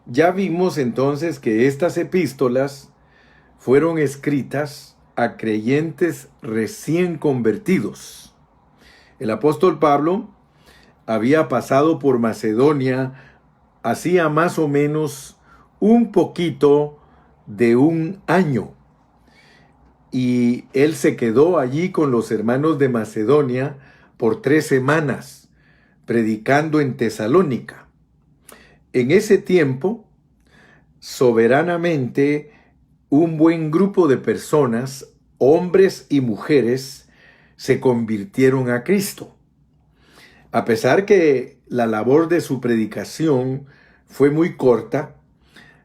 Ya vimos entonces que estas epístolas fueron escritas a creyentes recién convertidos. El apóstol Pablo había pasado por Macedonia hacía más o menos un poquito de un año, y él se quedó allí con los hermanos de Macedonia por 3 semanas, predicando en Tesalónica. En ese tiempo, soberanamente, un buen grupo de personas, hombres y mujeres, se convirtieron a Cristo. A pesar que la labor de su predicación fue muy corta,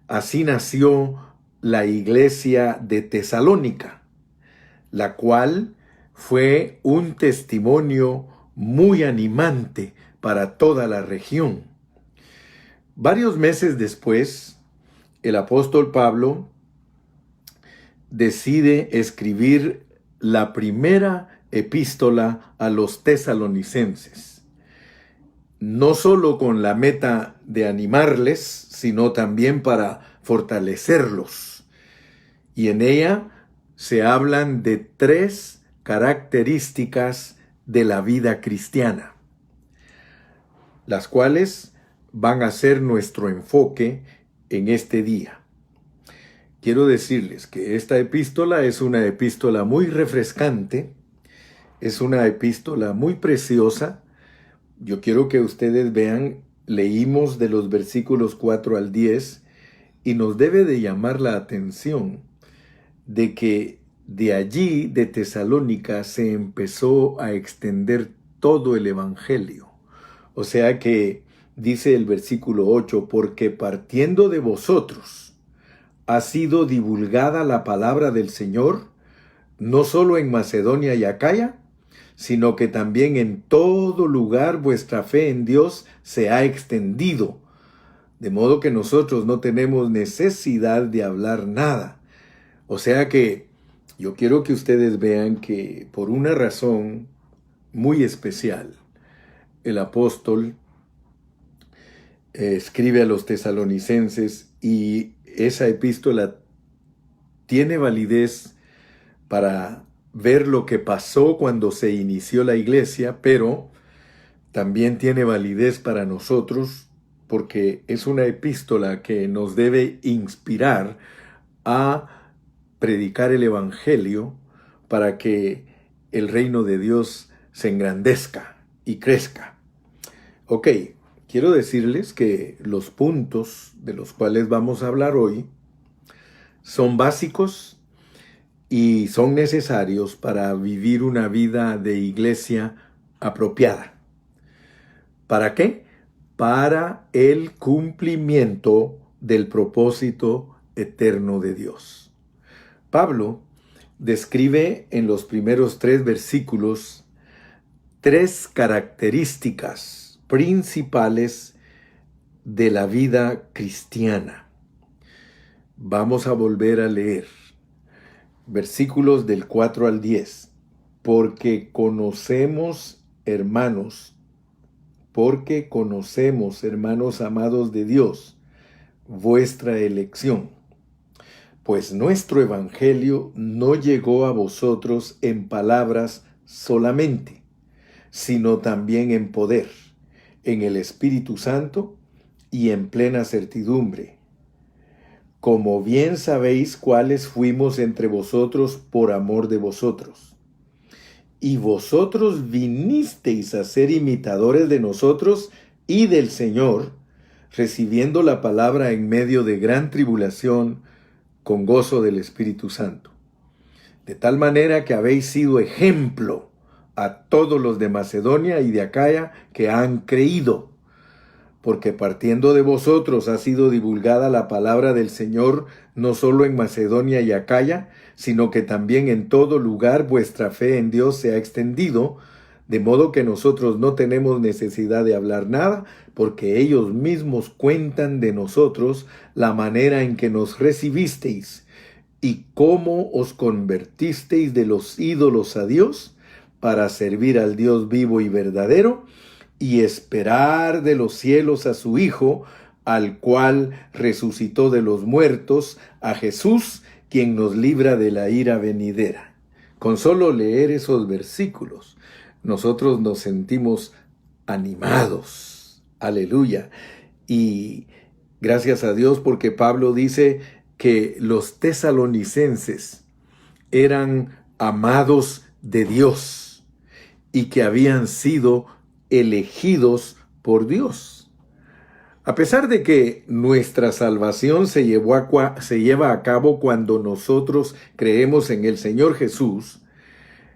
así nació la iglesia de Tesalónica, la cual fue un testimonio muy animante para toda la región. Varios meses después, el apóstol Pablo decide escribir la primera epístola a los tesalonicenses, no solo con la meta de animarles, sino también para fortalecerlos. Y en ella se hablan de 3 características de la vida cristiana, las cuales van a ser nuestro enfoque en este día. Quiero decirles que esta epístola es una epístola muy refrescante, es una epístola muy preciosa. Yo quiero que ustedes vean, leímos de los versículos 4 al 10 y nos debe de llamar la atención de que de allí, de Tesalónica, se empezó a extender todo el evangelio. O sea que dice el versículo 8, porque partiendo de vosotros ha sido divulgada la palabra del Señor, no solo en Macedonia y Acaya, sino que también en todo lugar vuestra fe en Dios se ha extendido, de modo que nosotros no tenemos necesidad de hablar nada. O sea que yo quiero que ustedes vean que por una razón muy especial, el apóstol escribe a los tesalonicenses, y esa epístola tiene validez para ver lo que pasó cuando se inició la iglesia, pero también tiene validez para nosotros porque es una epístola que nos debe inspirar a predicar el evangelio para que el reino de Dios se engrandezca y crezca. Ok, quiero decirles que los puntos de los cuales vamos a hablar hoy son básicos y son necesarios para vivir una vida de iglesia apropiada. ¿Para qué? Para el cumplimiento del propósito eterno de Dios. Pablo describe en los primeros 3 versículos 3 características principales de la vida cristiana. Vamos a volver a leer versículos del 4 al 10. Porque conocemos, hermanos amados de Dios, vuestra elección. Pues nuestro evangelio no llegó a vosotros en palabras solamente, sino también en poder, en el Espíritu Santo y en plena certidumbre. Como bien sabéis cuáles fuimos entre vosotros por amor de vosotros. Y vosotros vinisteis a ser imitadores de nosotros y del Señor, recibiendo la palabra en medio de gran tribulación, con gozo del Espíritu Santo. De tal manera que habéis sido ejemplo a todos los de Macedonia y de Acaya que han creído. Porque partiendo de vosotros ha sido divulgada la palabra del Señor, no solo en Macedonia y Acaya, sino que también en todo lugar vuestra fe en Dios se ha extendido, de modo que nosotros no tenemos necesidad de hablar nada, porque ellos mismos cuentan de nosotros la manera en que nos recibisteis y cómo os convertisteis de los ídolos a Dios para servir al Dios vivo y verdadero, y esperar de los cielos a su Hijo, al cual resucitó de los muertos, a Jesús, quien nos libra de la ira venidera. Con solo leer esos versículos, nosotros nos sentimos animados. Aleluya. Y gracias a Dios porque Pablo dice que los tesalonicenses eran amados de Dios y que habían sido elegidos por Dios. A pesar de que nuestra salvación se lleva a cabo cuando nosotros creemos en el Señor Jesús,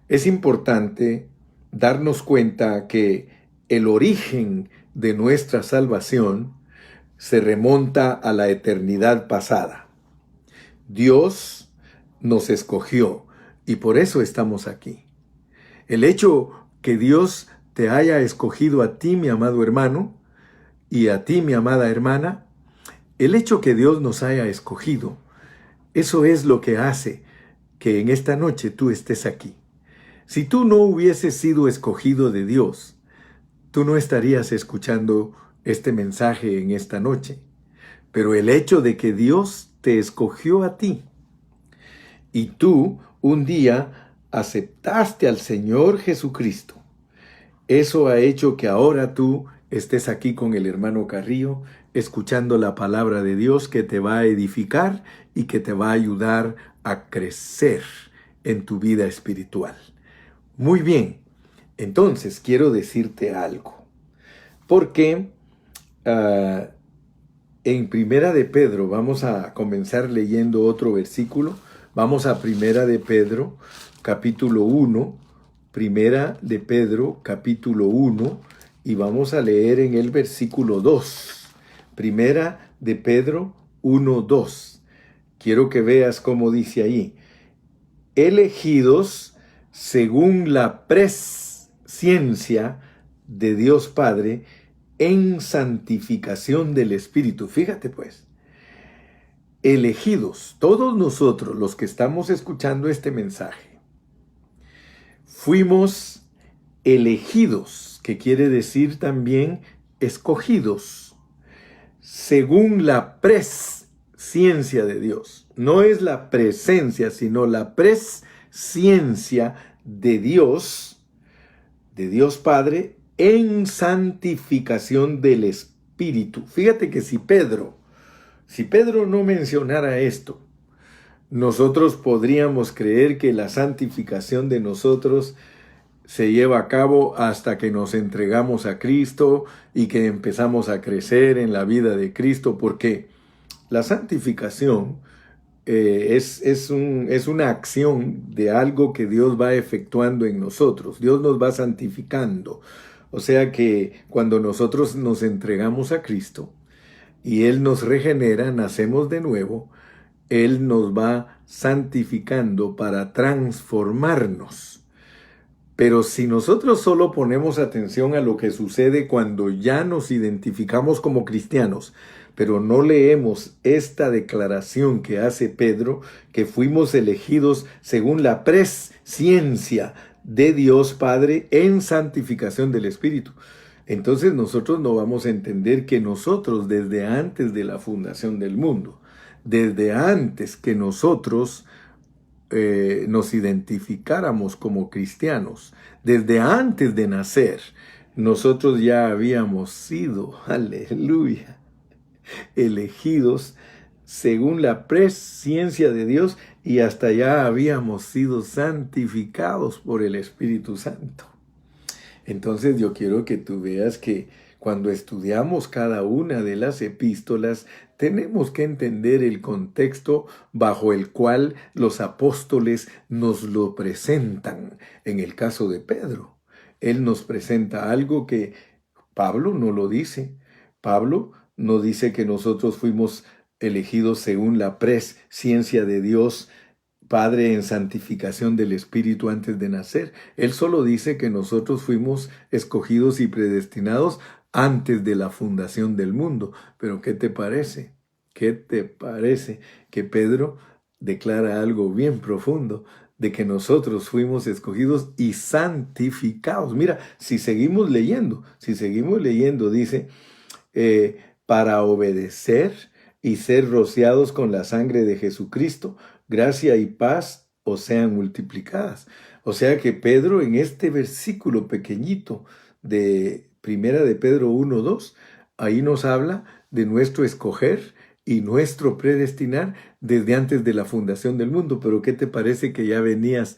es importante darnos cuenta que el origen de nuestra salvación se remonta a la eternidad pasada. Dios nos escogió y por eso estamos aquí. El hecho que Dios te haya escogido a ti, mi amado hermano, y a ti, mi amada hermana, el hecho que Dios nos haya escogido, eso es lo que hace que en esta noche tú estés aquí. Si tú no hubieses sido escogido de Dios, tú no estarías escuchando este mensaje en esta noche. Pero el hecho de que Dios te escogió a ti y tú un día aceptaste al Señor Jesucristo, eso ha hecho que ahora tú estés aquí con el hermano Carrillo, escuchando la palabra de Dios que te va a edificar y que te va a ayudar a crecer en tu vida espiritual. Muy bien, entonces quiero decirte algo, porque en Primera de Pedro, vamos a comenzar leyendo otro versículo. Vamos a Primera de Pedro, capítulo 1, Primera de Pedro, capítulo 1, y vamos a leer en el versículo 2. Primera de Pedro 1, 2. Quiero que veas cómo dice ahí. Elegidos según la presciencia de Dios Padre, en santificación del Espíritu. Fíjate pues, elegidos, todos nosotros los que estamos escuchando este mensaje, fuimos elegidos, que quiere decir también escogidos, según la presciencia de Dios. No es la presencia, sino la presciencia de Dios Padre, en santificación del Espíritu. Fíjate que si Pedro no mencionara esto, nosotros podríamos creer que la santificación de nosotros se lleva a cabo hasta que nos entregamos a Cristo y que empezamos a crecer en la vida de Cristo, porque la santificación es una acción de algo que Dios va efectuando en nosotros. Dios nos va santificando. O sea que cuando nosotros nos entregamos a Cristo y Él nos regenera, nacemos de nuevo, Él nos va santificando para transformarnos. Pero si nosotros solo ponemos atención a lo que sucede cuando ya nos identificamos como cristianos, pero no leemos esta declaración que hace Pedro, que fuimos elegidos según la presciencia de Dios Padre en santificación del Espíritu, entonces nosotros no vamos a entender que nosotros desde antes de la fundación del mundo, desde antes que nosotros nos identificáramos como cristianos, desde antes de nacer, nosotros ya habíamos sido, aleluya, elegidos según la presciencia de Dios y hasta ya habíamos sido santificados por el Espíritu Santo. Entonces yo quiero que tú veas que cuando estudiamos cada una de las epístolas, tenemos que entender el contexto bajo el cual los apóstoles nos lo presentan. En el caso de Pedro, él nos presenta algo que Pablo no lo dice. Pablo no dice que nosotros fuimos elegidos según la presciencia de Dios Padre en santificación del Espíritu antes de nacer. Él solo dice que nosotros fuimos escogidos y predestinados antes de la fundación del mundo. Pero ¿qué te parece? ¿Qué te parece que Pedro declara algo bien profundo de que nosotros fuimos escogidos y santificados? Mira, si seguimos leyendo, dice, para obedecer y ser rociados con la sangre de Jesucristo, gracia y paz os sean multiplicadas. O sea que Pedro en este versículo pequeñito de Primera de Pedro 1:2, ahí nos habla de nuestro escoger y nuestro predestinar desde antes de la fundación del mundo. Pero ¿qué te parece que ya venías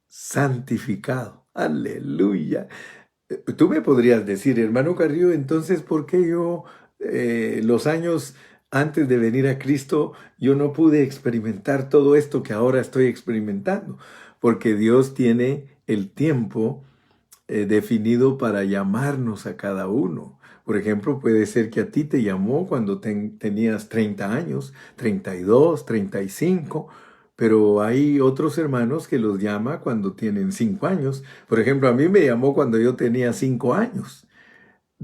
santificado? Aleluya. Tú me podrías decir, hermano Carrillo, entonces, ¿por qué yo los años antes de venir a Cristo, yo no pude experimentar todo esto que ahora estoy experimentando? Porque Dios tiene el tiempo definido para llamarnos a cada uno. Por ejemplo, puede ser que a ti te llamó cuando tenías 30 años, 32, 35, pero hay otros hermanos que los llama cuando tienen 5 años. Por ejemplo, a mí me llamó cuando yo tenía 5 años.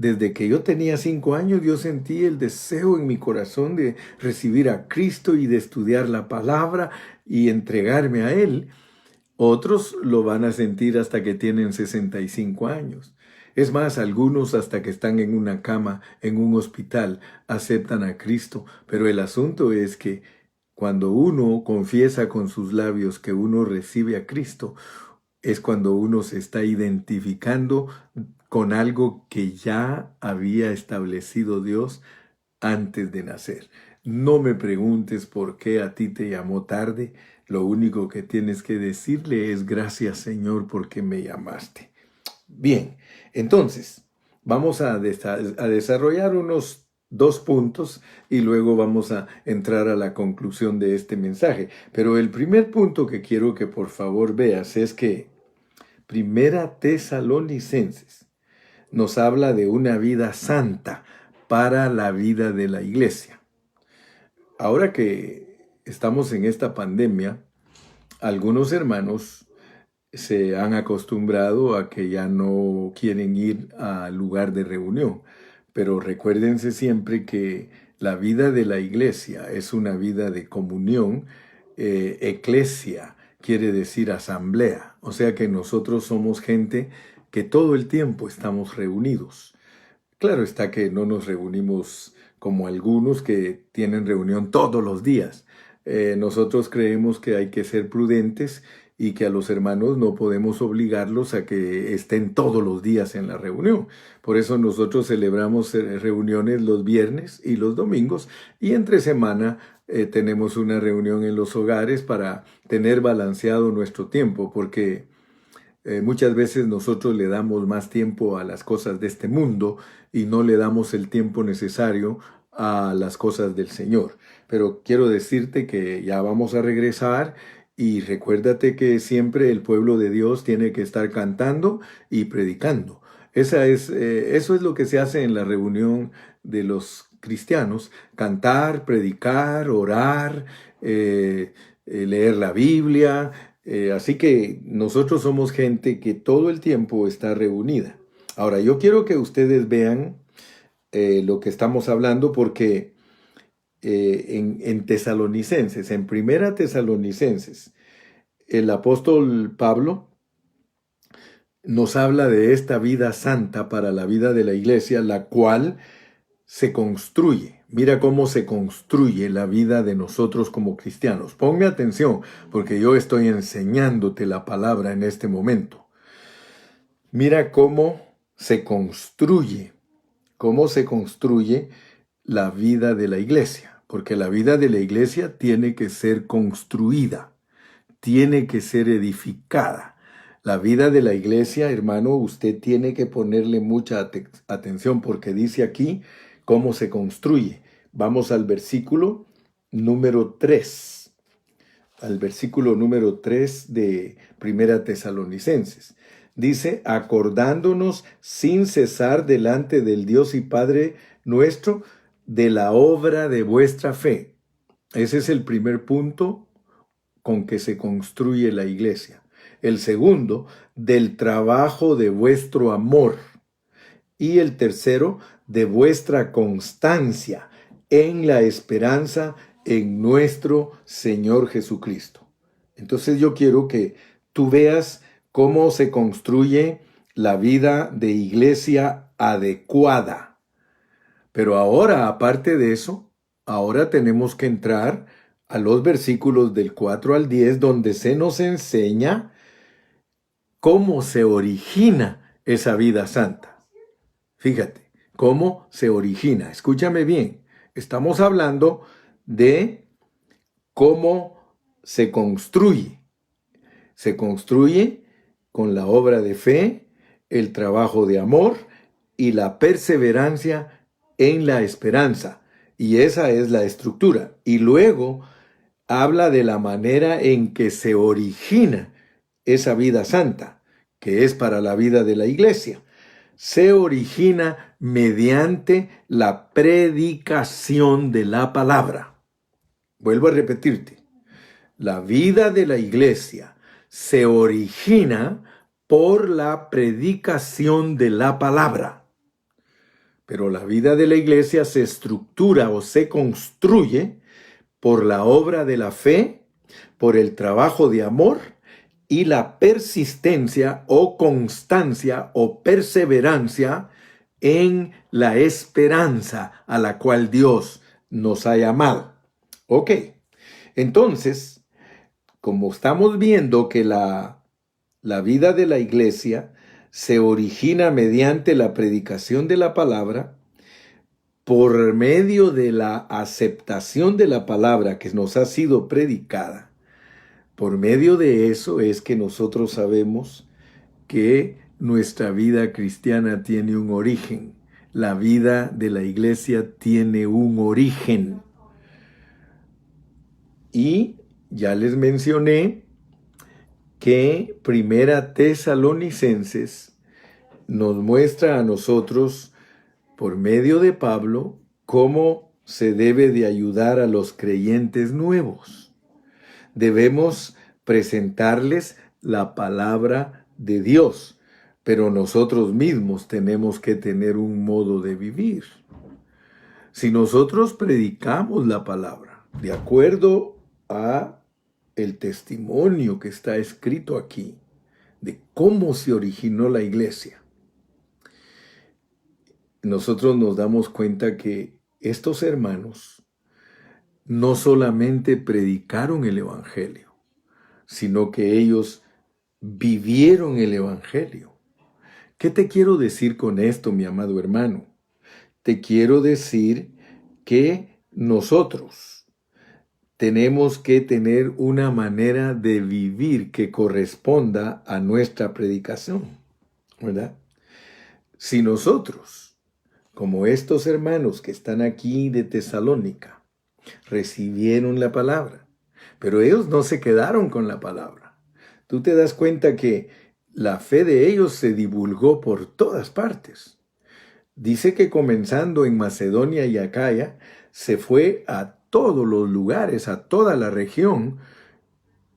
Desde que yo tenía 5 años, yo sentí el deseo en mi corazón de recibir a Cristo y de estudiar la palabra y entregarme a Él. Otros lo van a sentir hasta que tienen 65 años. Es más, algunos hasta que están en una cama, en un hospital, aceptan a Cristo. Pero el asunto es que cuando uno confiesa con sus labios que uno recibe a Cristo, es cuando uno se está identificando con algo que ya había establecido Dios antes de nacer. No me preguntes por qué a ti te llamó tarde. Lo único que tienes que decirle es gracias, Señor, porque me llamaste. Bien, entonces vamos a desarrollar unos 2 puntos y luego vamos a entrar a la conclusión de este mensaje. Pero el primer punto que quiero que por favor veas es que Primera Tesalonicenses nos habla de una vida santa para la vida de la iglesia. Ahora que estamos en esta pandemia, algunos hermanos se han acostumbrado a que ya no quieren ir al lugar de reunión, pero recuérdense siempre que la vida de la iglesia es una vida de comunión. Eclesia quiere decir asamblea, o sea que nosotros somos gente que todo el tiempo estamos reunidos. Claro está que no nos reunimos como algunos que tienen reunión todos los días. Nosotros creemos que hay que ser prudentes y que a los hermanos no podemos obligarlos a que estén todos los días en la reunión. Por eso nosotros celebramos reuniones los viernes y los domingos y entre semana tenemos una reunión en los hogares para tener balanceado nuestro tiempo, porque muchas veces nosotros le damos más tiempo a las cosas de este mundo y no le damos el tiempo necesario a las cosas del Señor. Pero quiero decirte que ya vamos a regresar y recuérdate que siempre el pueblo de Dios tiene que estar cantando y predicando. Eso es lo que se hace en la reunión de los cristianos: cantar, predicar, orar, leer la Biblia. Así que nosotros somos gente que todo el tiempo está reunida. Ahora, yo quiero que ustedes vean lo que estamos hablando, porque en Tesalonicenses, en Primera Tesalonicenses, el apóstol Pablo nos habla de esta vida santa para la vida de la iglesia, la cual se construye. Mira cómo se construye la vida de nosotros como cristianos. Ponme atención, porque yo estoy enseñándote la palabra en este momento. Mira cómo se construye la vida de la iglesia, porque la vida de la iglesia tiene que ser construida, tiene que ser edificada. La vida de la iglesia, hermano, usted tiene que ponerle mucha atención, porque dice aquí cómo se construye. Vamos al versículo número 3. Al versículo número 3 de Primera Tesalonicenses. Dice: acordándonos sin cesar delante del Dios y Padre nuestro de la obra de vuestra fe. Ese es el primer punto con que se construye la iglesia. El segundo, del trabajo de vuestro amor. Y el tercero, de vuestra constancia en la esperanza en nuestro Señor Jesucristo. Entonces yo quiero que tú veas cómo se construye la vida de iglesia adecuada. Pero ahora, aparte de eso, ahora tenemos que entrar a los versículos del 4 al 10, donde se nos enseña cómo se origina esa vida santa. Fíjate, cómo se origina. Escúchame bien. Estamos hablando de cómo se construye. Se construye con la obra de fe, el trabajo de amor y la perseverancia en la esperanza. Y esa es la estructura. Y luego habla de la manera en que se origina esa vida santa, que es para la vida de la iglesia. Se origina mediante la predicación de la palabra. Vuelvo a repetirte. La vida de la iglesia se origina por la predicación de la palabra. Pero la vida de la iglesia se estructura o se construye por la obra de la fe, por el trabajo de amor y la persistencia o constancia o perseverancia en la esperanza a la cual Dios nos ha llamado. Ok, entonces, como estamos viendo que la vida de la iglesia se origina mediante la predicación de la palabra, por medio de la aceptación de la palabra que nos ha sido predicada, por medio de eso es que nosotros sabemos que nuestra vida cristiana tiene un origen. La vida de la iglesia tiene un origen. Y ya les mencioné que Primera Tesalonicenses nos muestra a nosotros, por medio de Pablo, cómo se debe de ayudar a los creyentes nuevos. Debemos presentarles la palabra de Dios, pero nosotros mismos tenemos que tener un modo de vivir. Si nosotros predicamos la palabra de acuerdo a el testimonio que está escrito aquí de cómo se originó la iglesia, nosotros nos damos cuenta que estos hermanos no solamente predicaron el evangelio, sino que ellos vivieron el evangelio. ¿Qué te quiero decir con esto, mi amado hermano? Te quiero decir que nosotros tenemos que tener una manera de vivir que corresponda a nuestra predicación, ¿verdad? Si nosotros, como estos hermanos que están aquí de Tesalónica, recibieron la palabra, pero ellos no se quedaron con la palabra. Tú te das cuenta que la fe de ellos se divulgó por todas partes. Dice que comenzando en Macedonia y Acaya, se fue a todos los lugares, a toda la región,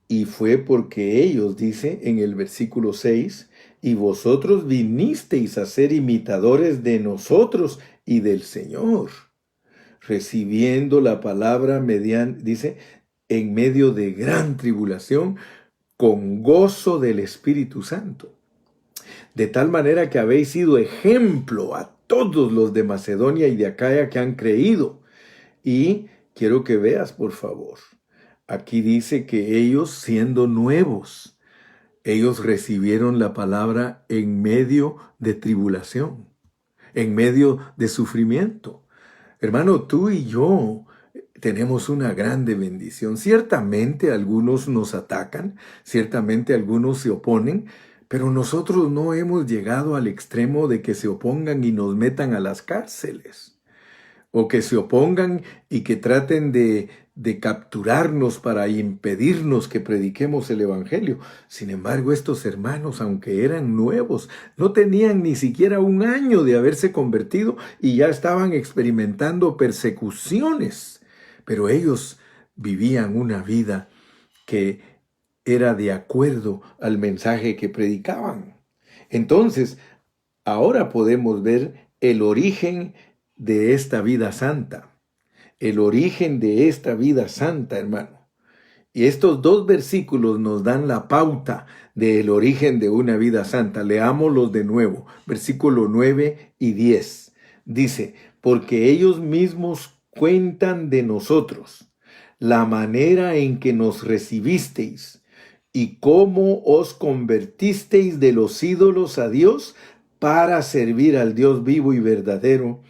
y fue porque ellos, dice en el versículo 6, y vosotros vinisteis a ser imitadores de nosotros y del Señor, recibiendo la palabra mediante, dice, en medio de gran tribulación, con gozo del Espíritu Santo. De tal manera que habéis sido ejemplo a todos los de Macedonia y de Acaya que han creído. Y quiero que veas, por favor, aquí dice que ellos, siendo nuevos, ellos recibieron la palabra en medio de tribulación, en medio de sufrimiento. Hermano, tú y yo tenemos una grande bendición. Ciertamente algunos nos atacan, ciertamente algunos se oponen, pero nosotros no hemos llegado al extremo de que se opongan y nos metan a las cárceles, o que se opongan y que traten de capturarnos para impedirnos que prediquemos el Evangelio. Sin embargo, estos hermanos, aunque eran nuevos, no tenían ni siquiera un año de haberse convertido y ya estaban experimentando persecuciones. Pero ellos vivían una vida que era de acuerdo al mensaje que predicaban. Entonces, ahora podemos ver el origen de esta vida santa. El origen de esta vida santa, hermano. Y estos dos versículos nos dan la pauta del origen de una vida santa. Leámoslos de nuevo. Versículo 9 y 10. Dice, porque ellos mismos cuentan de nosotros la manera en que nos recibisteis y cómo os convertisteis de los ídolos a Dios para servir al Dios vivo y verdadero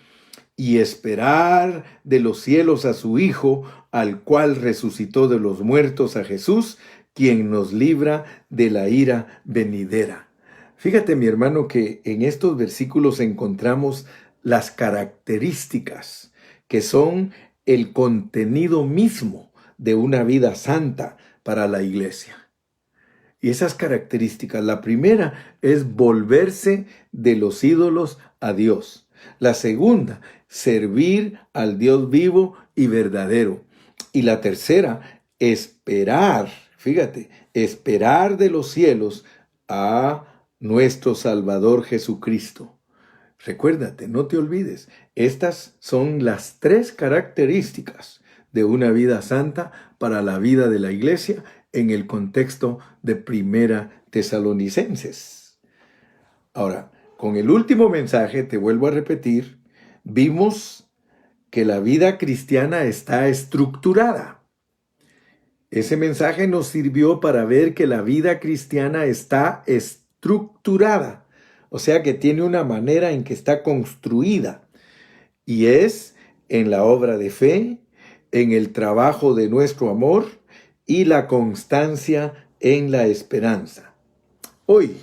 y esperar de los cielos a su Hijo, al cual resucitó de los muertos, a Jesús, quien nos libra de la ira venidera. Fíjate, mi hermano, que en estos versículos encontramos las características que son el contenido mismo de una vida santa para la iglesia. Y esas características, la primera es volverse de los ídolos a Dios. La segunda, servir al Dios vivo y verdadero. Y la tercera, esperar, fíjate, esperar de los cielos a nuestro Salvador Jesucristo. Recuérdate, no te olvides, estas son las tres características de una vida santa para la vida de la iglesia en el contexto de Primera Tesalonicenses. Ahora, con el último mensaje, te vuelvo a repetir, vimos que la vida cristiana está estructurada. Ese mensaje nos sirvió para ver que la vida cristiana está estructurada, o sea que tiene una manera en que está construida, y es en la obra de fe, en el trabajo de nuestro amor y la constancia en la esperanza. Hoy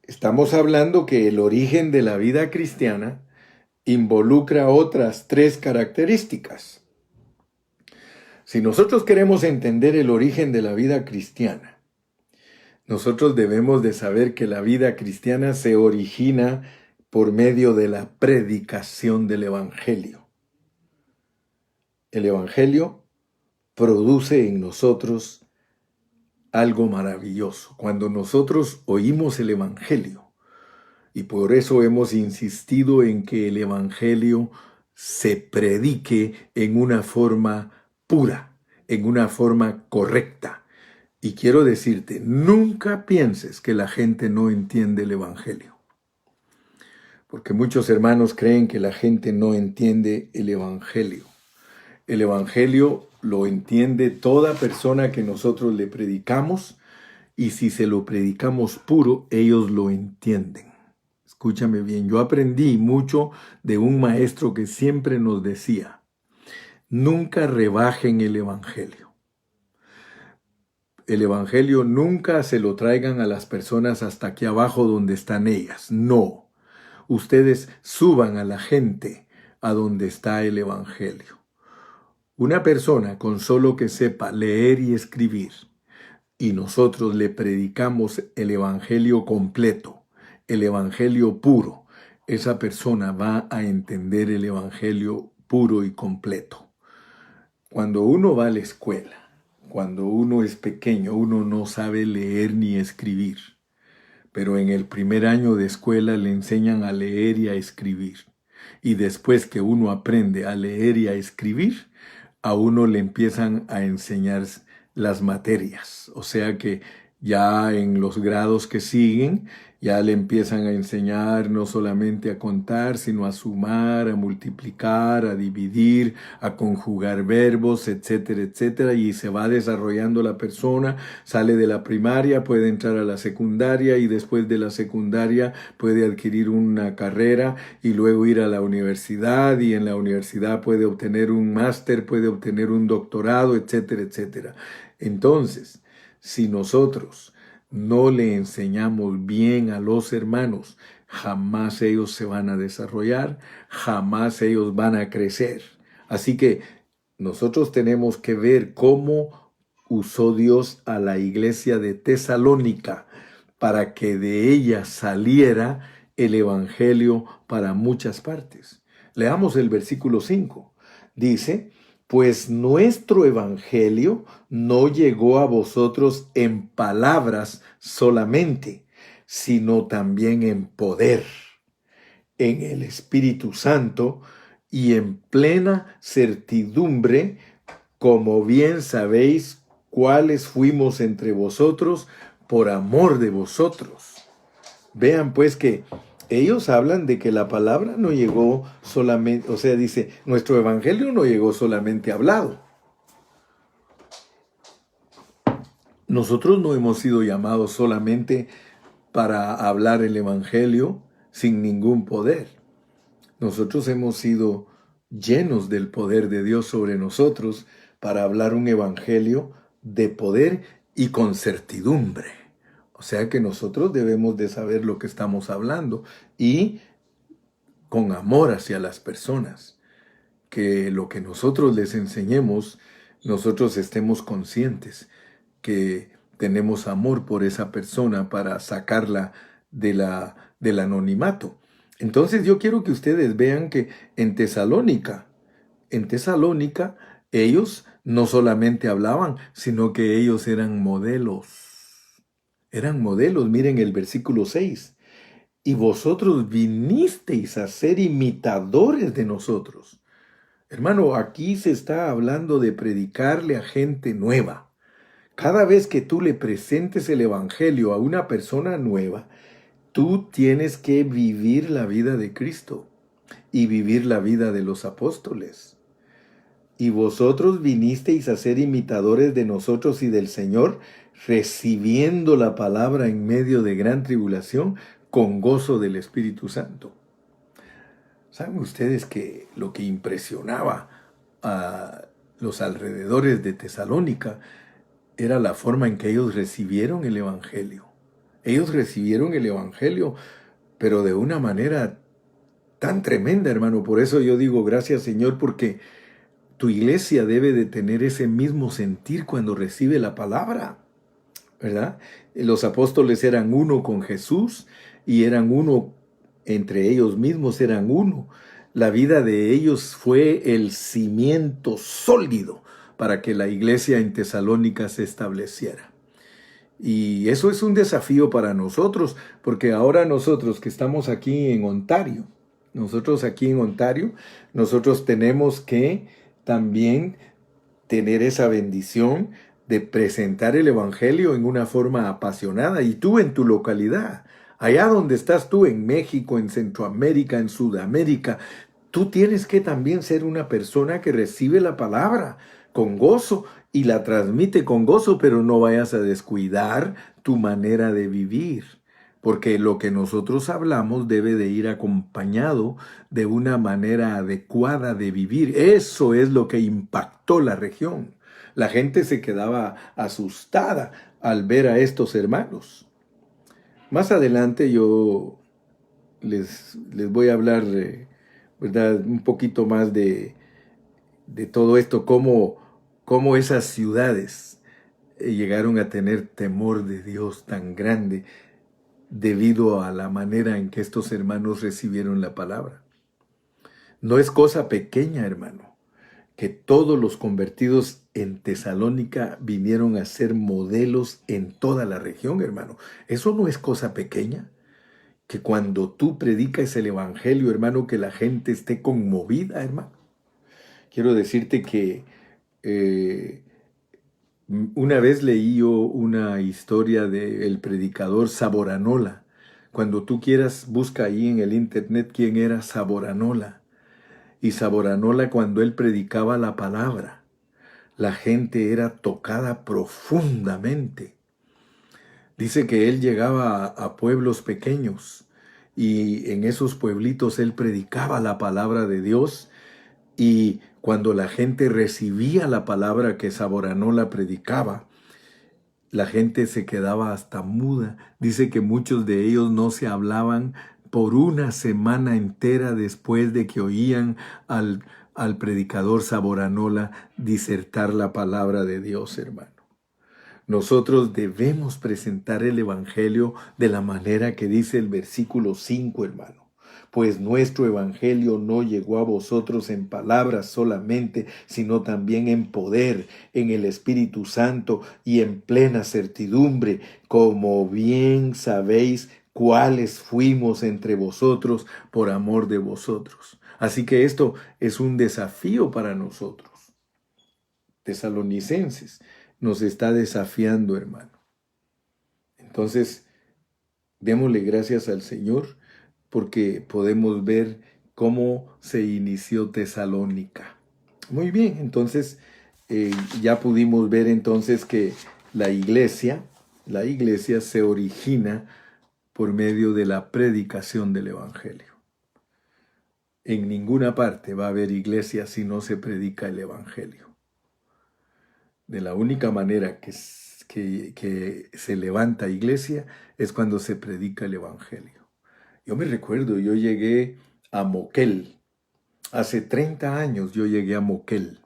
estamos hablando que el origen de la vida cristiana involucra otras tres características. Si nosotros queremos entender el origen de la vida cristiana, nosotros debemos de saber que la vida cristiana se origina por medio de la predicación del Evangelio. El Evangelio produce en nosotros algo maravilloso. Cuando nosotros oímos el Evangelio, y por eso hemos insistido en que el Evangelio se predique en una forma pura, en una forma correcta. Y quiero decirte, nunca pienses que la gente no entiende el Evangelio. Porque muchos hermanos creen que la gente no entiende el Evangelio. El Evangelio lo entiende toda persona que nosotros le predicamos, y si se lo predicamos puro, ellos lo entienden. Escúchame bien, yo aprendí mucho de un maestro que siempre nos decía, nunca rebajen el Evangelio. El Evangelio nunca se lo traigan a las personas hasta aquí abajo donde están ellas. No, ustedes suban a la gente a donde está el Evangelio. Una persona con solo que sepa leer y escribir, y nosotros le predicamos el Evangelio completo, el Evangelio puro, esa persona va a entender el Evangelio puro y completo. Cuando uno va a la escuela, cuando uno es pequeño, uno no sabe leer ni escribir, pero en el primer año de escuela le enseñan a leer y a escribir. Y después que uno aprende a leer y a escribir, a uno le empiezan a enseñar las materias. O sea que ya en los grados que siguen, ya le empiezan a enseñar no solamente a contar, sino a sumar, a multiplicar, a dividir, a conjugar verbos, etcétera, etcétera. Y se va desarrollando la persona, sale de la primaria, puede entrar a la secundaria y después de la secundaria puede adquirir una carrera y luego ir a la universidad, y en la universidad puede obtener un máster, puede obtener un doctorado, etcétera, etcétera. Entonces, si nosotros no le enseñamos bien a los hermanos, jamás ellos se van a desarrollar, jamás ellos van a crecer. Así que nosotros tenemos que ver cómo usó Dios a la iglesia de Tesalónica para que de ella saliera el Evangelio para muchas partes. Leamos el versículo 5. Dice, pues nuestro Evangelio no llegó a vosotros en palabras solamente, sino también en poder, en el Espíritu Santo y en plena certidumbre, como bien sabéis cuáles fuimos entre vosotros por amor de vosotros. Vean pues que ellos hablan de que la palabra no llegó solamente, o sea, dice, nuestro evangelio no llegó solamente hablado. Nosotros no hemos sido llamados solamente para hablar el evangelio sin ningún poder. Nosotros hemos sido llenos del poder de Dios sobre nosotros para hablar un evangelio de poder y con certidumbre. O sea que nosotros debemos de saber lo que estamos hablando y con amor hacia las personas. Que lo que nosotros les enseñemos, nosotros estemos conscientes que tenemos amor por esa persona para sacarla del anonimato. Entonces yo quiero que ustedes vean que en Tesalónica, ellos no solamente hablaban, sino que ellos eran modelos. Eran modelos, miren el versículo 6. Y vosotros vinisteis a ser imitadores de nosotros. Hermano, aquí se está hablando de predicarle a gente nueva. Cada vez que tú le presentes el evangelio a una persona nueva, tú tienes que vivir la vida de Cristo y vivir la vida de los apóstoles. Y vosotros vinisteis a ser imitadores de nosotros y del Señor, recibiendo la palabra en medio de gran tribulación, con gozo del Espíritu Santo. ¿Saben ustedes que lo que impresionaba a los alrededores de Tesalónica era la forma en que ellos recibieron el Evangelio? Ellos recibieron el Evangelio, pero de una manera tan tremenda, hermano. Por eso yo digo gracias, Señor, porque tu iglesia debe de tener ese mismo sentir cuando recibe la palabra, ¿verdad? Los apóstoles eran uno con Jesús y eran uno entre ellos mismos, eran uno. La vida de ellos fue el cimiento sólido para que la iglesia en Tesalónica se estableciera. Y eso es un desafío para nosotros, porque ahora nosotros que estamos aquí en Ontario, nosotros tenemos que también tener esa bendición de presentar el evangelio en una forma apasionada. Y tú en tu localidad, allá donde estás tú, en México, en Centroamérica, en Sudamérica, tú tienes que también ser una persona que recibe la palabra con gozo y la transmite con gozo, pero no vayas a descuidar tu manera de vivir. Porque lo que nosotros hablamos debe de ir acompañado de una manera adecuada de vivir. Eso es lo que impactó la región. La gente se quedaba asustada al ver a estos hermanos. Más adelante yo les voy a hablar, ¿verdad? Un poquito más de todo esto, cómo esas ciudades llegaron a tener temor de Dios tan grande debido a la manera en que estos hermanos recibieron la palabra. No es cosa pequeña, hermano, que todos los convertidos en Tesalónica vinieron a ser modelos en toda la región, hermano. Eso no es cosa pequeña. Que cuando tú predicas el evangelio, hermano, que la gente esté conmovida, hermano. Quiero decirte que una vez leí yo una historia del predicador Savonarola. Cuando tú quieras, busca ahí en el internet quién era Savonarola. Y Savonarola, cuando él predicaba la palabra, la gente era tocada profundamente. Dice que él llegaba a pueblos pequeños y en esos pueblitos él predicaba la palabra de Dios, y cuando la gente recibía la palabra que Savonarola predicaba, la gente se quedaba hasta muda. Dice que muchos de ellos no se hablaban por una semana entera después de que oían al predicador Savonarola disertar la palabra de Dios, hermano. Nosotros debemos presentar el evangelio de la manera que dice el versículo 5, hermano. Pues nuestro evangelio no llegó a vosotros en palabras solamente, sino también en poder, en el Espíritu Santo y en plena certidumbre, como bien sabéis cuáles fuimos entre vosotros por amor de vosotros. Así que esto es un desafío para nosotros. Tesalonicenses nos está desafiando, hermano. Entonces, démosle gracias al Señor porque podemos ver cómo se inició Tesalónica. Muy bien, entonces ya pudimos ver entonces que la iglesia se origina por medio de la predicación del Evangelio. En ninguna parte va a haber iglesia si no se predica el Evangelio. De la única manera que se levanta iglesia es cuando se predica el Evangelio. Yo me recuerdo, yo llegué a Moquel. Hace 30 años yo llegué a Moquel.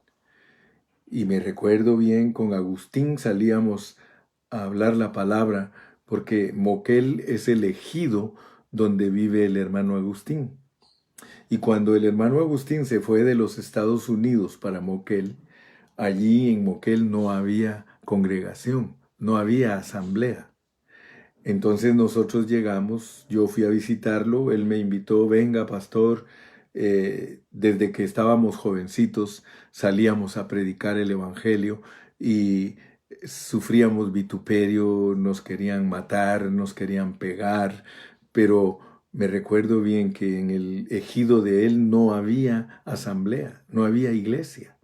Y me recuerdo bien, con Agustín salíamos a hablar la palabra, porque Moquel es el ejido donde vive el hermano Agustín. Y cuando el hermano Agustín se fue de los Estados Unidos para Moquel, allí en Moquel no había congregación, no había asamblea. Entonces nosotros llegamos, yo fui a visitarlo, él me invitó, venga pastor, desde que estábamos jovencitos salíamos a predicar el Evangelio y sufríamos vituperio, nos querían matar, nos querían pegar, pero me recuerdo bien que en el ejido de él no había asamblea, no había iglesia.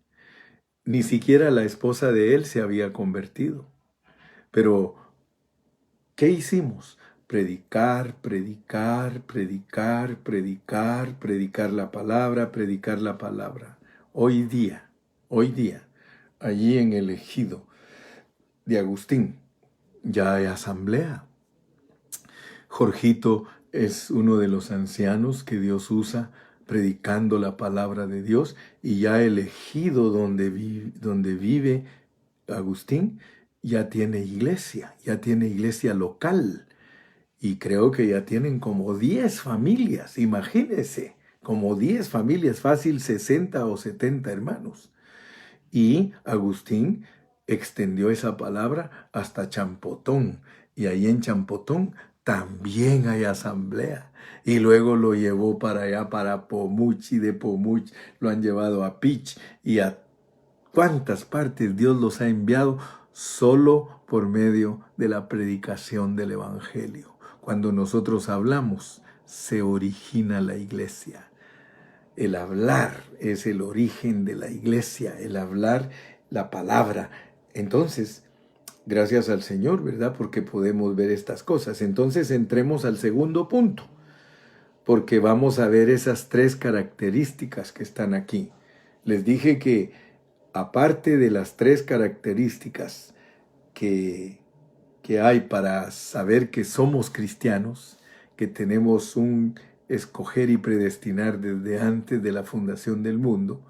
Ni siquiera la esposa de él se había convertido. Pero, ¿qué hicimos? Predicar, predicar, predicar, predicar, predicar la palabra, predicar la palabra. Hoy día, allí en el ejido de Agustín, ya hay asamblea. Jorgito es uno de los ancianos que Dios usa predicando la palabra de Dios, y ya el ejido donde vive Agustín ya tiene iglesia local. Y creo que ya tienen como 10 familias, imagínense, como 10 familias, fácil 60 o 70 hermanos. Y Agustín extendió esa palabra hasta Champotón, y ahí en Champotón también hay asamblea. Y luego lo llevó para allá, para Pomuch, y de Pomuch lo han llevado a Pich, y a cuántas partes Dios los ha enviado solo por medio de la predicación del Evangelio. Cuando nosotros hablamos, se origina la iglesia. El hablar es el origen de la iglesia, el hablar la palabra. Entonces, gracias al Señor, ¿verdad? Porque podemos ver estas cosas. Entonces, entremos al segundo punto, porque vamos a ver esas 3 características que están aquí. Les dije que aparte de las 3 características que hay para saber que somos cristianos, que tenemos un escoger y predestinar desde antes de la fundación del mundo,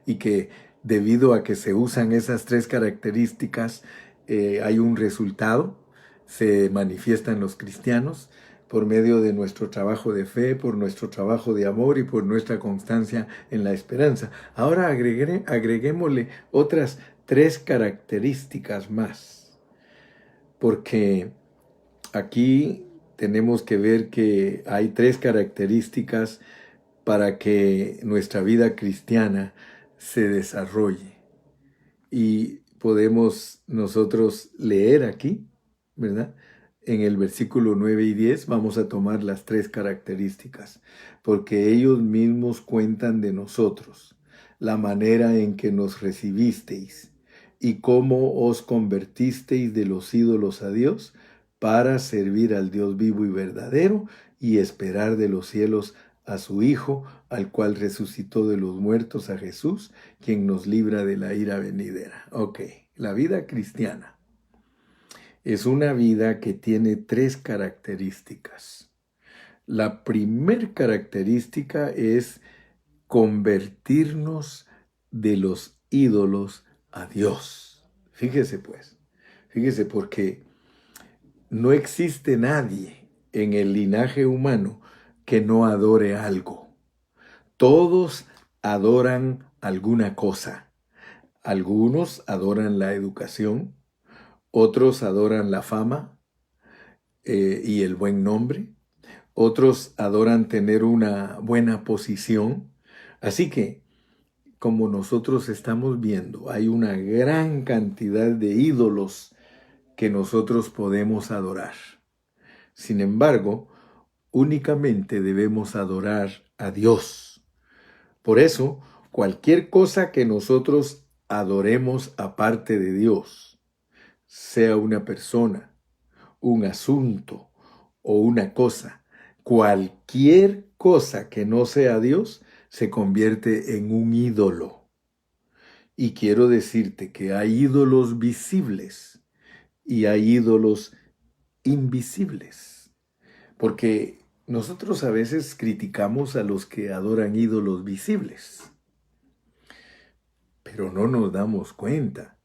y que debido a que se usan esas 3 características, hay un resultado, se manifiestan los cristianos por medio de nuestro trabajo de fe, por nuestro trabajo de amor y por nuestra constancia en la esperanza. Ahora agreguémosle otras 3 características más, porque aquí tenemos que ver que hay 3 características para que nuestra vida cristiana se desarrolle. Y podemos nosotros leer aquí, ¿verdad? En el versículo 9 y 10 vamos a tomar las 3 características, porque ellos mismos cuentan de nosotros, la manera en que nos recibisteis y cómo os convertisteis de los ídolos a Dios para servir al Dios vivo y verdadero y esperar de los cielos a su Hijo, al cual resucitó de los muertos, a Jesús, quien nos libra de la ira venidera. Ok, la vida cristiana es una vida que tiene 3 características. La primer característica es convertirnos de los ídolos a Dios. Fíjese porque no existe nadie en el linaje humano que no adore algo. Todos adoran alguna cosa. Algunos adoran la educación, otros adoran la fama y el buen nombre, otros adoran tener una buena posición. Así que, como nosotros estamos viendo, hay una gran cantidad de ídolos que nosotros podemos adorar. Sin embargo, únicamente debemos adorar a Dios. Por eso, cualquier cosa que nosotros adoremos aparte de Dios, sea una persona, un asunto o una cosa, cualquier cosa que no sea Dios, se convierte en un ídolo. Y quiero decirte que hay ídolos visibles y hay ídolos invisibles. Porque nosotros a veces criticamos a los que adoran ídolos visibles, pero no nos damos cuenta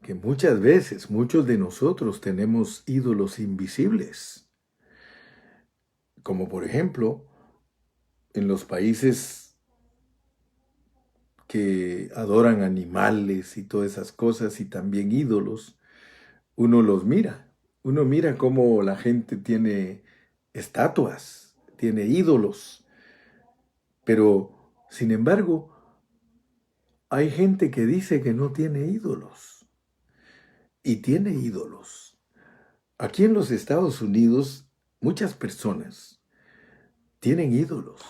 que muchas veces muchos de nosotros tenemos ídolos invisibles. Como por ejemplo, en los países que adoran animales y todas esas cosas y también ídolos, uno los mira. Uno mira cómo la gente tiene estatuas, tiene ídolos. Pero, sin embargo, hay gente que dice que no tiene ídolos. Y tiene ídolos. Aquí en los Estados Unidos, muchas personas tienen ídolos.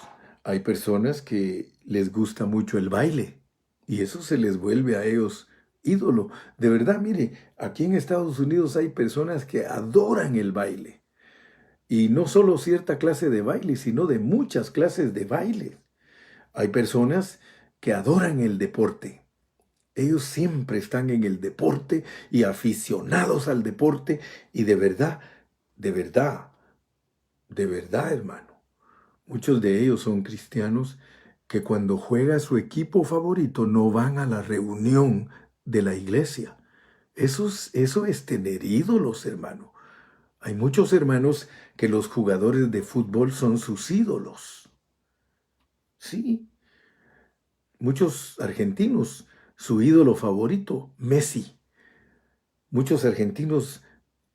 Hay personas que les gusta mucho el baile y eso se les vuelve a ellos ídolo. De verdad, mire, aquí en Estados Unidos hay personas que adoran el baile. Y no solo cierta clase de baile, sino de muchas clases de baile. Hay personas que adoran el deporte. Ellos siempre están en el deporte y aficionados al deporte y de verdad, de verdad, de verdad, hermano. Muchos de ellos son cristianos que cuando juega su equipo favorito no van a la reunión de la iglesia. Eso es tener ídolos, hermano. Hay muchos hermanos que los jugadores de fútbol son sus ídolos. Sí, muchos argentinos, su ídolo favorito, Messi. Muchos argentinos,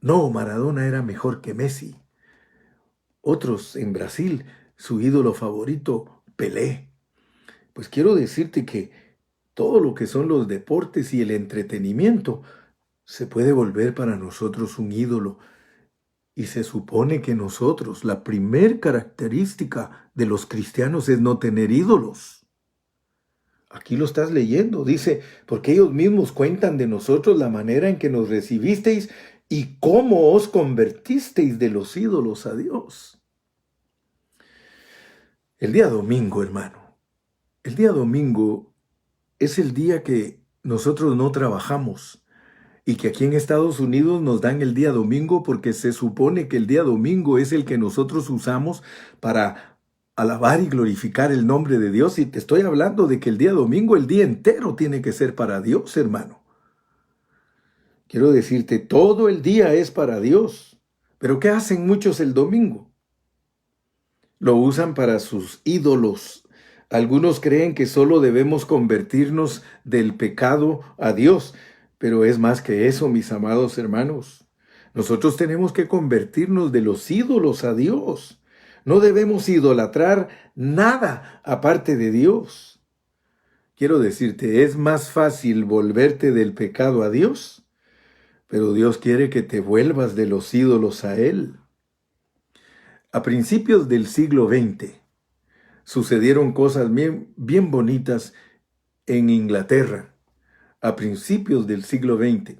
no, Maradona era mejor que Messi. Otros en Brasil, su ídolo favorito, Pelé. Pues quiero decirte que todo lo que son los deportes y el entretenimiento se puede volver para nosotros un ídolo. Y se supone que nosotros, la primer característica de los cristianos es no tener ídolos. Aquí lo estás leyendo, dice, porque ellos mismos cuentan de nosotros la manera en que nos recibisteis y cómo os convertisteis de los ídolos a Dios. El día domingo, hermano, el día domingo es el día que nosotros no trabajamos y que aquí en Estados Unidos nos dan el día domingo porque se supone que el día domingo es el que nosotros usamos para alabar y glorificar el nombre de Dios. Y te estoy hablando de que el día domingo, el día entero tiene que ser para Dios, hermano. Quiero decirte, todo el día es para Dios. Pero ¿qué hacen muchos el domingo? Lo usan para sus ídolos. Algunos creen que solo debemos convertirnos del pecado a Dios. Pero es más que eso, mis amados hermanos. Nosotros tenemos que convertirnos de los ídolos a Dios. No debemos idolatrar nada aparte de Dios. Quiero decirte, es más fácil volverte del pecado a Dios, pero Dios quiere que te vuelvas de los ídolos a Él. A principios del siglo XX sucedieron cosas bien bonitas en Inglaterra. A principios del siglo XX.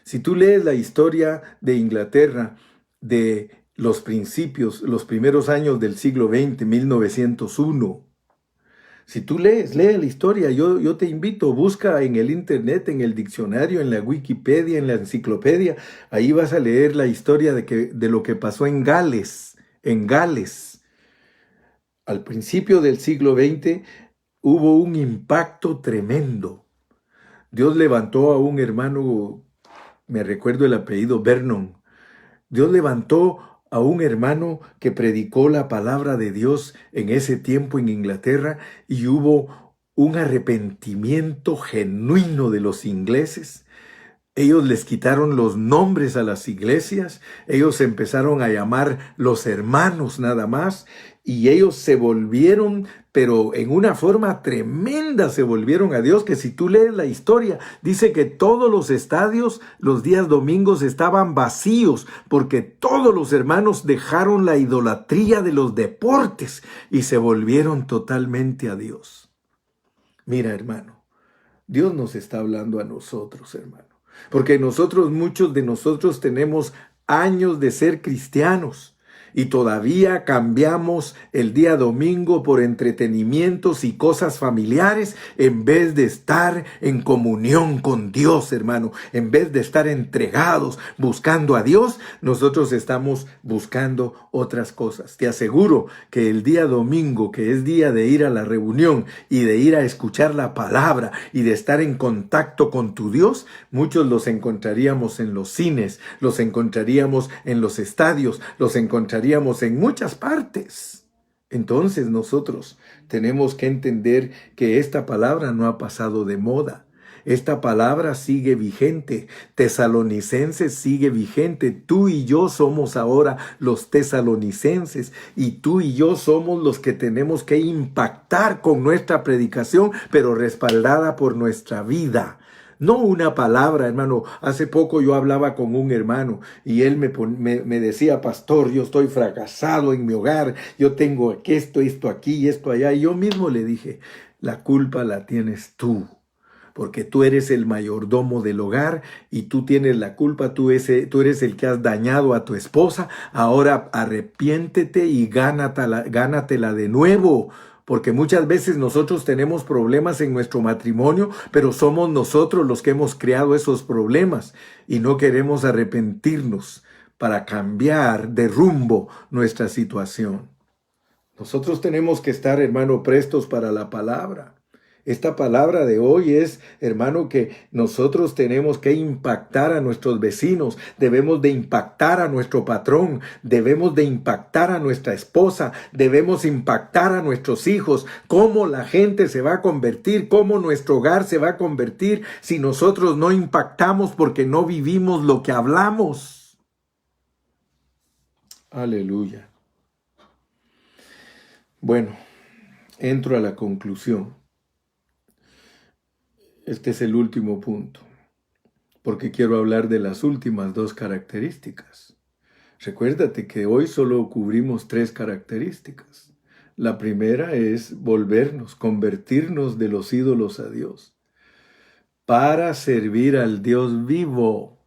Si tú lees la historia de Inglaterra de los principios, los primeros años del siglo XX, 1901, si tú lee la historia, yo te invito, busca en el internet, en el diccionario, en la Wikipedia, en la enciclopedia, ahí vas a leer la historia de lo que pasó en Gales, Al principio del siglo XX hubo un impacto tremendo. Dios levantó a un hermano, me recuerdo el apellido, Vernon. Dios levantó a un hermano que predicó la palabra de Dios en ese tiempo en Inglaterra y hubo un arrepentimiento genuino de los ingleses. Ellos les quitaron los nombres a las iglesias, ellos empezaron a llamar los hermanos nada más y ellos se volvieron, pero en una forma tremenda se volvieron a Dios, que si tú lees la historia, dice que todos los estadios los días domingos estaban vacíos, porque todos los hermanos dejaron la idolatría de los deportes y se volvieron totalmente a Dios. Mira, hermano, Dios nos está hablando a nosotros, hermano, porque muchos de nosotros tenemos años de ser cristianos y todavía cambiamos el día domingo por entretenimientos y cosas familiares en vez de estar en comunión con Dios, hermano. En vez de estar entregados buscando a Dios, nosotros estamos buscando otras cosas. Te aseguro que el día domingo, que es día de ir a la reunión y de ir a escuchar la palabra y de estar en contacto con tu Dios, muchos los encontraríamos en los cines, los encontraríamos en los estadios, los encontraríamos en muchas partes. Entonces nosotros tenemos que entender que esta palabra no ha pasado de moda. Esta palabra sigue vigente. Tesalonicenses sigue vigente. Tú y yo somos ahora los tesalonicenses y tú y yo somos los que tenemos que impactar con nuestra predicación, pero respaldada por nuestra vida. No una palabra, hermano. Hace poco yo hablaba con un hermano y él me decía, pastor, yo estoy fracasado en mi hogar, yo tengo esto aquí y esto allá. Y yo mismo le dije, la culpa la tienes tú, porque tú eres el mayordomo del hogar y tú tienes la culpa, tú eres el que has dañado a tu esposa. Ahora arrepiéntete y gánatela de nuevo. Porque muchas veces nosotros tenemos problemas en nuestro matrimonio, pero somos nosotros los que hemos creado esos problemas y no queremos arrepentirnos para cambiar de rumbo nuestra situación. Nosotros tenemos que estar, hermano, prestos para la palabra. Esta palabra de hoy es, hermano, que nosotros tenemos que impactar a nuestros vecinos, debemos de impactar a nuestro patrón, debemos de impactar a nuestra esposa, debemos impactar a nuestros hijos, cómo la gente se va a convertir, cómo nuestro hogar se va a convertir si nosotros no impactamos porque no vivimos lo que hablamos. Aleluya. Bueno, entro a la conclusión. Este es el último punto, porque quiero hablar de las últimas dos características. Recuérdate que hoy solo cubrimos 3 características. La primera es convertirnos de los ídolos a Dios, para servir al Dios vivo,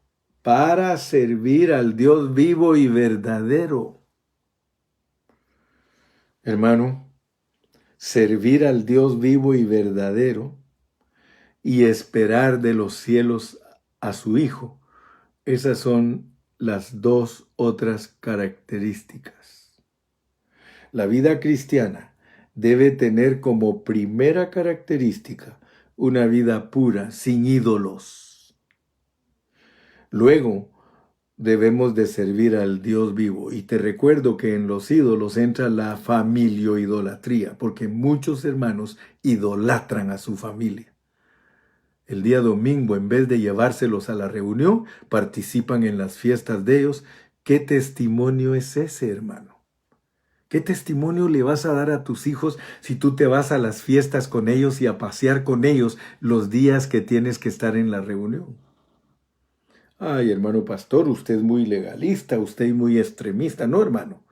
y verdadero. Hermano, servir al Dios vivo y verdadero y esperar de los cielos a su Hijo. Esas son las 2 otras características. La vida cristiana debe tener como primera característica una vida pura, sin ídolos. Luego, debemos de servir al Dios vivo. Y te recuerdo que en los ídolos entra la familioidolatría, porque muchos hermanos idolatran a su familia. El día domingo, en vez de llevárselos a la reunión, participan en las fiestas de ellos. ¿Qué testimonio es ese, hermano? ¿Qué testimonio le vas a dar a tus hijos si tú te vas a las fiestas con ellos y a pasear con ellos los días que tienes que estar en la reunión? Ay, hermano pastor, usted es muy legalista, usted es muy extremista. No, hermano,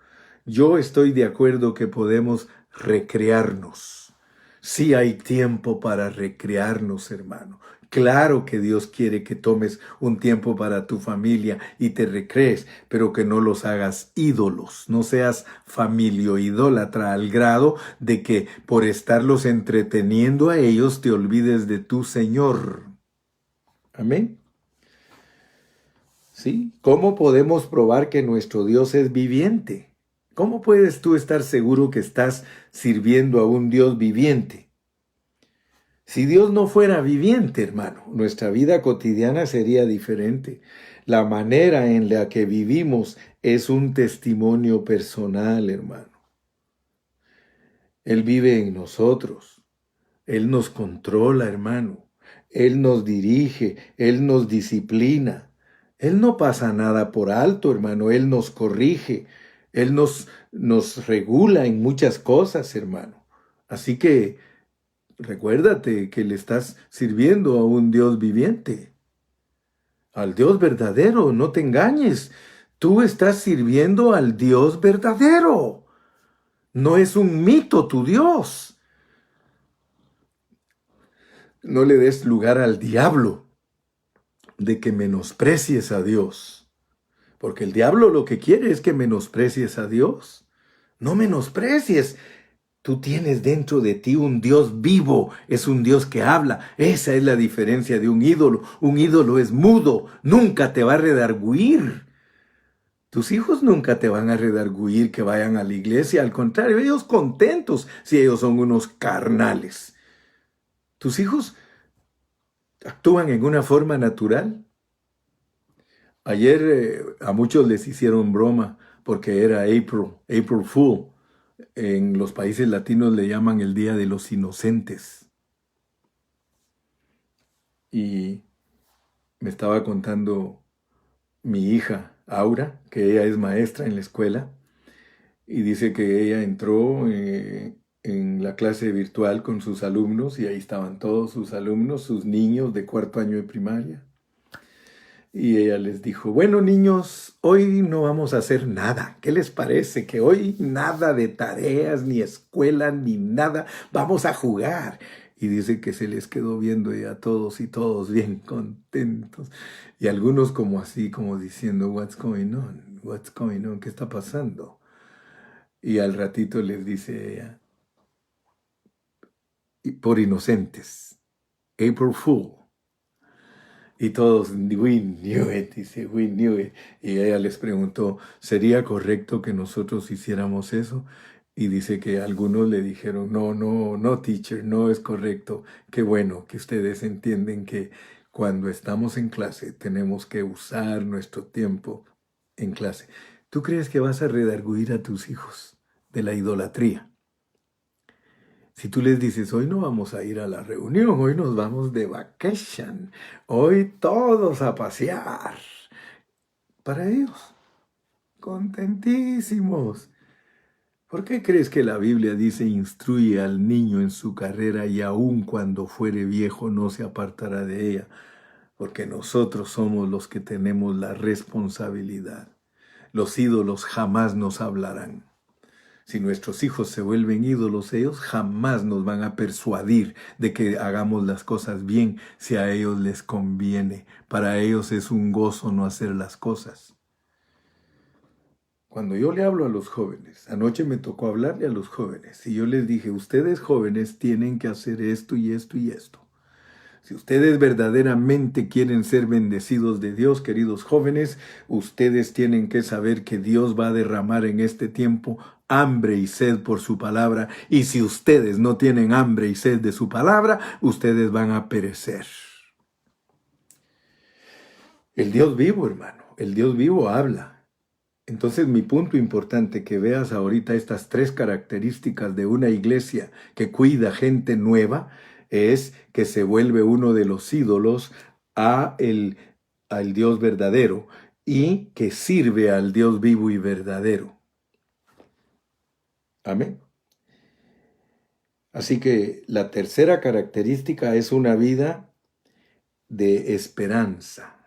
yo estoy de acuerdo que podemos recrearnos. Sí hay tiempo para recrearnos, hermano. Claro que Dios quiere que tomes un tiempo para tu familia y te recrees, pero que no los hagas ídolos. No seas familioidólatra al grado de que por estarlos entreteniendo a ellos te olvides de tu Señor. Amén. ¿Sí? ¿Cómo podemos probar que nuestro Dios es viviente? ¿Cómo puedes tú estar seguro que estás sirviendo a un Dios viviente? Si Dios no fuera viviente, hermano, nuestra vida cotidiana sería diferente. La manera en la que vivimos es un testimonio personal, hermano. Él vive en nosotros. Él nos controla, hermano. Él nos dirige. Él nos disciplina. Él no pasa nada por alto, hermano. Él nos corrige. Él nos regula en muchas cosas, hermano. Así que recuérdate que le estás sirviendo a un Dios viviente, al Dios verdadero. No te engañes. Tú estás sirviendo al Dios verdadero. No es un mito tu Dios. No le des lugar al diablo de que menosprecies a Dios. Porque el diablo lo que quiere es que menosprecies a Dios. No menosprecies. Tú tienes dentro de ti un Dios vivo, es un Dios que habla. Esa es la diferencia de un ídolo. Un ídolo es mudo, nunca te va a redarguir. Tus hijos nunca te van a redarguir que vayan a la iglesia. Al contrario, ellos contentos si ellos son unos carnales. Tus hijos actúan en una forma natural. Ayer a muchos les hicieron broma porque era April Fool. En los países latinos le llaman el Día de los Inocentes. Y me estaba contando mi hija, Aura, que ella es maestra en la escuela, y dice que ella entró en la clase virtual con sus alumnos, y ahí estaban todos sus alumnos, sus niños de cuarto año de primaria. Y ella les dijo, bueno niños, hoy no vamos a hacer nada. ¿Qué les parece? Que hoy nada de tareas, ni escuela, ni nada. Vamos a jugar. Y dice que se les quedó viendo y a todos y todos bien contentos. Y algunos como así, como diciendo, what's going on? What's going on? ¿Qué está pasando? Y al ratito les dice ella, por inocentes, April Fool. Y todos, we knew it, dice, we knew it. Y ella les preguntó, ¿sería correcto que nosotros hiciéramos eso? Y dice que algunos le dijeron, no, teacher, no es correcto. Qué bueno que ustedes entienden que cuando estamos en clase tenemos que usar nuestro tiempo en clase. ¿Tú crees que vas a redarguir a tus hijos de la idolatría? Si tú les dices, hoy no vamos a ir a la reunión, hoy nos vamos de vacation, hoy todos a pasear. Para ellos, contentísimos. ¿Por qué crees que la Biblia dice, instruye al niño en su carrera y aun cuando fuere viejo no se apartará de ella? Porque nosotros somos los que tenemos la responsabilidad. Los ídolos jamás nos hablarán. Si nuestros hijos se vuelven ídolos, ellos jamás nos van a persuadir de que hagamos las cosas bien si a ellos les conviene. Para ellos es un gozo no hacer las cosas. Cuando yo le hablo a los jóvenes, anoche me tocó hablarle a los jóvenes y yo les dije, ustedes jóvenes tienen que hacer esto y esto y esto. Si ustedes verdaderamente quieren ser bendecidos de Dios, queridos jóvenes, ustedes tienen que saber que Dios va a derramar en este tiempo hambre y sed por su palabra. Y si ustedes no tienen hambre y sed de su palabra, ustedes van a perecer. El Dios vivo, hermano, el Dios vivo habla. Entonces mi punto importante, que veas ahorita estas tres características de una iglesia que cuida gente nueva, es que se vuelve uno de los ídolos al Dios verdadero y que sirve al Dios vivo y verdadero. Amén. Así que la tercera característica es una vida de esperanza.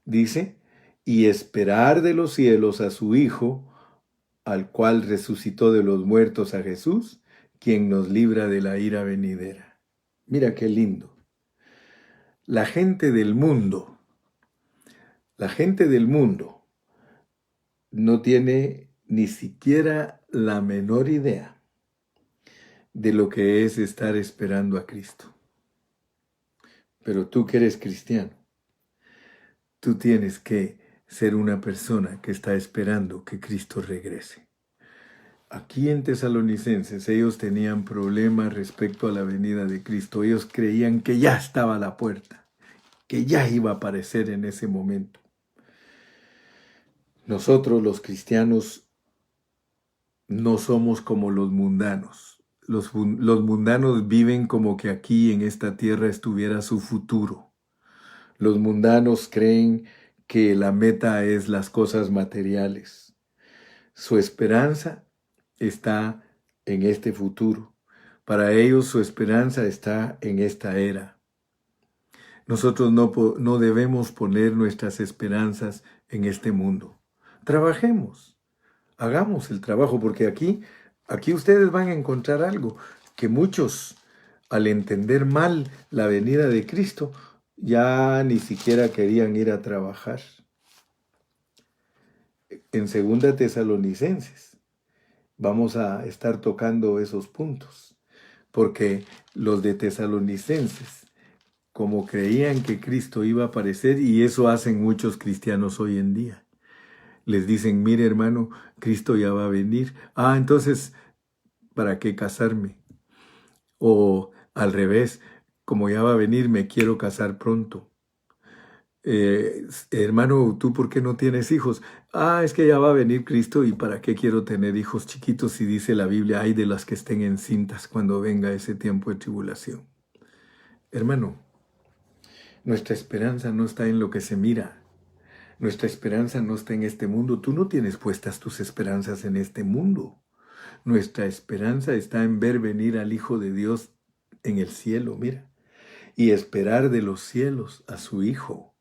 Dice, y esperar de los cielos a su Hijo, al cual resucitó de los muertos, a Jesús, quien nos libra de la ira venidera. Mira qué lindo. La gente del mundo no tiene ni siquiera la menor idea de lo que es estar esperando a Cristo. Pero tú que eres cristiano, tú tienes que ser una persona que está esperando que Cristo regrese. Aquí en Tesalonicenses ellos tenían problemas respecto a la venida de Cristo. Ellos creían que ya estaba a la puerta, que ya iba a aparecer en ese momento. Nosotros los cristianos no somos como los mundanos. Los mundanos viven como que aquí en esta tierra estuviera su futuro. Los mundanos creen que la meta es las cosas materiales. su esperanza está en este futuro. Para ellos su esperanza está en esta era. Nosotros no debemos poner nuestras esperanzas en este mundo. Trabajemos, hagamos el trabajo, porque aquí ustedes van a encontrar algo que muchos, al entender mal la venida de Cristo, ya ni siquiera querían ir a trabajar. En 2 Tesalonicenses vamos a estar tocando esos puntos, porque los de Tesalonicenses, como creían que Cristo iba a aparecer, y eso hacen muchos cristianos hoy en día, les dicen, mire hermano, Cristo ya va a venir. Entonces, ¿para qué casarme? O al revés, como ya va a venir, me quiero casar pronto. Hermano, ¿tú por qué no tienes hijos? Es que ya va a venir Cristo y ¿para qué quiero tener hijos chiquitos? Si dice la Biblia, ay de las que estén encintas cuando venga ese tiempo de tribulación. Hermano, nuestra esperanza no está en lo que se mira. Nuestra esperanza no está en este mundo. Tú no tienes puestas tus esperanzas en este mundo. Nuestra esperanza está en ver venir al Hijo de Dios en el cielo, mira, y esperar de los cielos a su Hijo.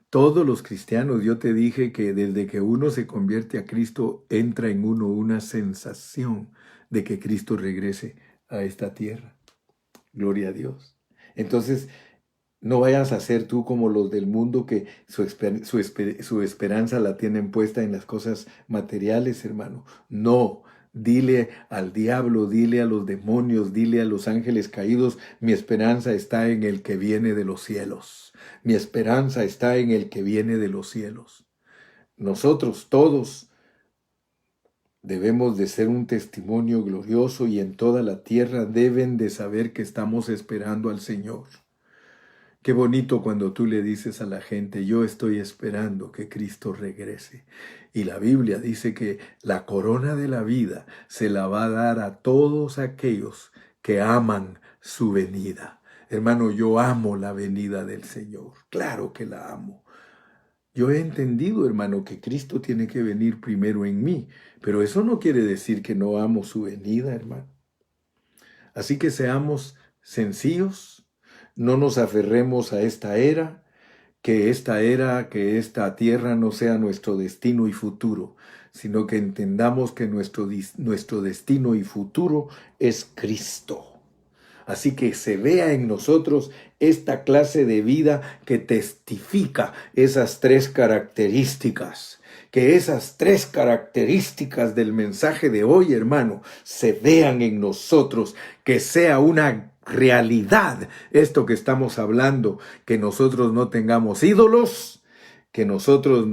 Todos los cristianos, yo te dije que desde que uno se convierte a Cristo, entra en uno una sensación de que Cristo regrese a esta tierra. Gloria a Dios. Entonces, no vayas a ser tú como los del mundo que su esperanza la tienen puesta en las cosas materiales, hermano. No. Dile al diablo, dile a los demonios, dile a los ángeles caídos, mi esperanza está en el que viene de los cielos. Mi esperanza está en el que viene de los cielos. Nosotros todos debemos de ser un testimonio glorioso y en toda la tierra deben de saber que estamos esperando al Señor. Qué bonito cuando tú le dices a la gente, yo estoy esperando que Cristo regrese. Y la Biblia dice que la corona de la vida se la va a dar a todos aquellos que aman su venida. Hermano, yo amo la venida del Señor. Claro que la amo. Yo he entendido, hermano, que Cristo tiene que venir primero en mí. Pero eso no quiere decir que no amo su venida, hermano. Así que seamos sencillos. No nos aferremos a esta era, que esta tierra no sea nuestro destino y futuro, sino que entendamos que nuestro destino y futuro es Cristo. Así que se vea en nosotros esta clase de vida que testifica esas 3 características. Que esas 3 características del mensaje de hoy, hermano, se vean en nosotros, que sea una realidad esto que estamos hablando, que nosotros no tengamos ídolos, que nosotros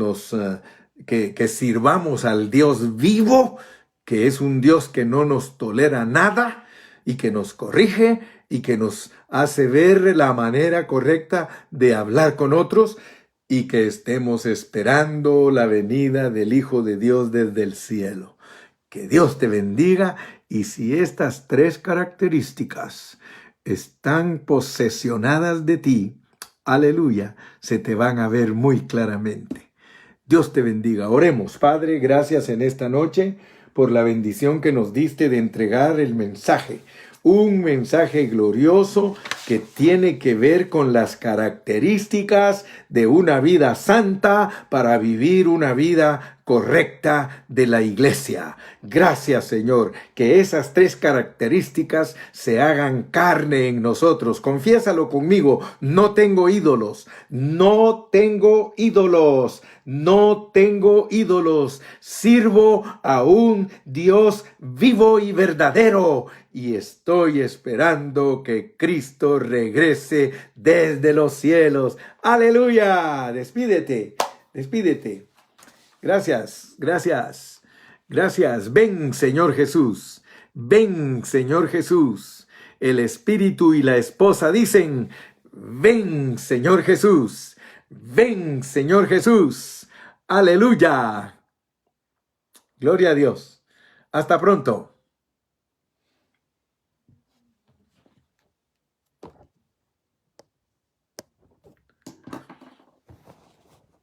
que sirvamos al Dios vivo, que es un Dios que no nos tolera nada y que nos corrige y que nos hace ver la manera correcta de hablar con otros y que estemos esperando la venida del Hijo de Dios desde el cielo. Que Dios te bendiga, y si estas 3 características están posesionadas de ti, aleluya, se te van a ver muy claramente. Dios te bendiga. Oremos. Padre, gracias en esta noche por la bendición que nos diste de entregar el mensaje. Un mensaje glorioso que tiene que ver con las características de una vida santa para vivir una vida correcta de la iglesia. Gracias, Señor, que esas 3 características se hagan carne en nosotros. Confiésalo conmigo, no tengo ídolos, no tengo ídolos, no tengo ídolos. Sirvo a un Dios vivo y verdadero y estoy esperando que Cristo regrese desde los cielos. ¡Aleluya! Despídete, despídete. Gracias, gracias, gracias. Ven, Señor Jesús. Ven, Señor Jesús. El Espíritu y la esposa dicen, ven, Señor Jesús. Ven, Señor Jesús. Aleluya. Gloria a Dios. Hasta pronto.